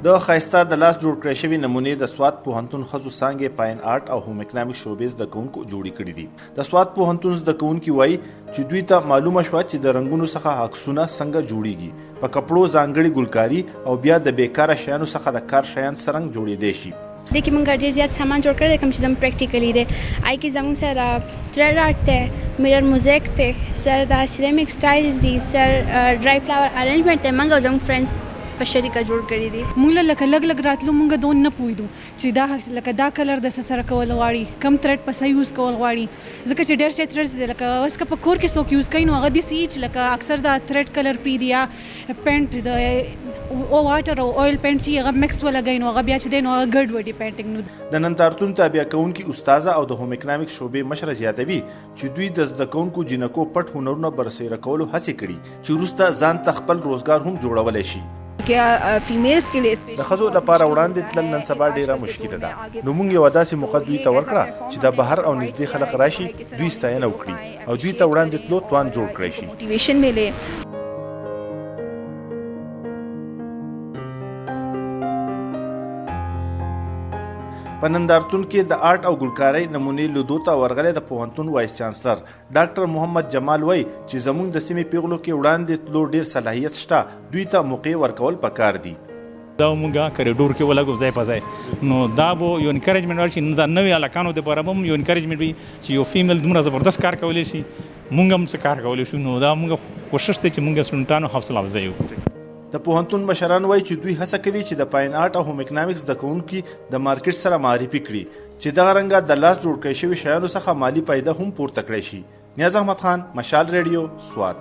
د ښایسته د لاس جوړ کړی شوي نمونې د سوات پوهنتون ښځو څانګې فاین آرټ او هوم اکنامک شوبې زده کوونکو جوړې کړي دي. د سوات پوهنتون زده کوونکي وایي چې دوی ته معلومه شوه چې د رنګونو څخه عکسونه څنګه جوړیږي، په کپړو ځانګړي ګلکاري او بیا د بیکاره شیانو څخه د کار شیان څرنګه جوړېدی شي. देखिए मोंगा ढेर ज़्यादा सामान जोड़ कर कम चीज़ प्रैक्टिकली दे आई कि जमून सर थ्रेड आर्ट थे, मिरर मोज़ेक थे, sir the ceramic styles the, sir dry flower arrangement थे, मंगा जमून फ्रेंड्स په شریکه جوړ کړی دي. مونږ لکه لګ راتلو مونږ دون نه پوهیدو چې دا لکه دا کلر د سره کول غواړي، کم تھریډ په صحیح یوز کول غواړي، ځکه چې ډېر شي تھریډز دي لکه اوس که په کور کې څوک یوز کوي نو هغه داسې وي چې لکه اکثر دا تھریډ کلر پرېږدي یا پینټ د او واټر او اویل پینټ چې هغه مکس ولګوي نو هغه بیا چې دی نو هغه ګډوډي پینټینګ نو. د نندارتون تابع کوونکي استاذه او د هوم اکنامک شوبې مشره زیاتوي چې دوی د زده کوونکو جینکو پټ هنرونه برسېره کولو هڅې کړي چې وروسته ځان ته خپل روزګار هم جوړولی شي. د ښځو لپاره وړاندې تلل نن سبا ډیره مشکله ده، نو موږ یوه داسې موقع دوی ته ورکړه چې د بهر او نږدې خلک راشي، دوی ستاینه وکړي او دوی ته وړاندې تلو توان جوړ کړی شي. په نندارتون کې د آرټ او ګلکارۍ نمونې لیدو ته ورغلی د پوهنتون وایس چانسلر ډاکټر محمد جمال وایي چې زموږ د سیمې پیغلو کې وړاندې تلو ډېر صلاحیت شته، دوی ته موقع ورکول پکار دي. دا مونږه کریډور کې ولګو ځای په ځای نو دا به یو انکریجمنټ ورشي، نو دا نوې هلکانو دپاره به هم یو انکریجمنټ وي چې یو فیمیل دومره زبردست کار کولی شي، مونږ هم څه کار کولی شو. نو دا مونږ کوشش دی چې مونږ سټوډنټانو حوصله افزایي وکړو. د پوهنتون مشران وایي چې دوی هڅه کوي چې د فاین آرټ او هوم اکنامکس زده کوونکي د مارکیټ سره معرفي کړي چې دغه رنګه د لاس جوړ کړی شوي شیانو څخه مالي فایده هم پورته کړی شي. نیاز احمد خان، مشال ریډیو، سوات.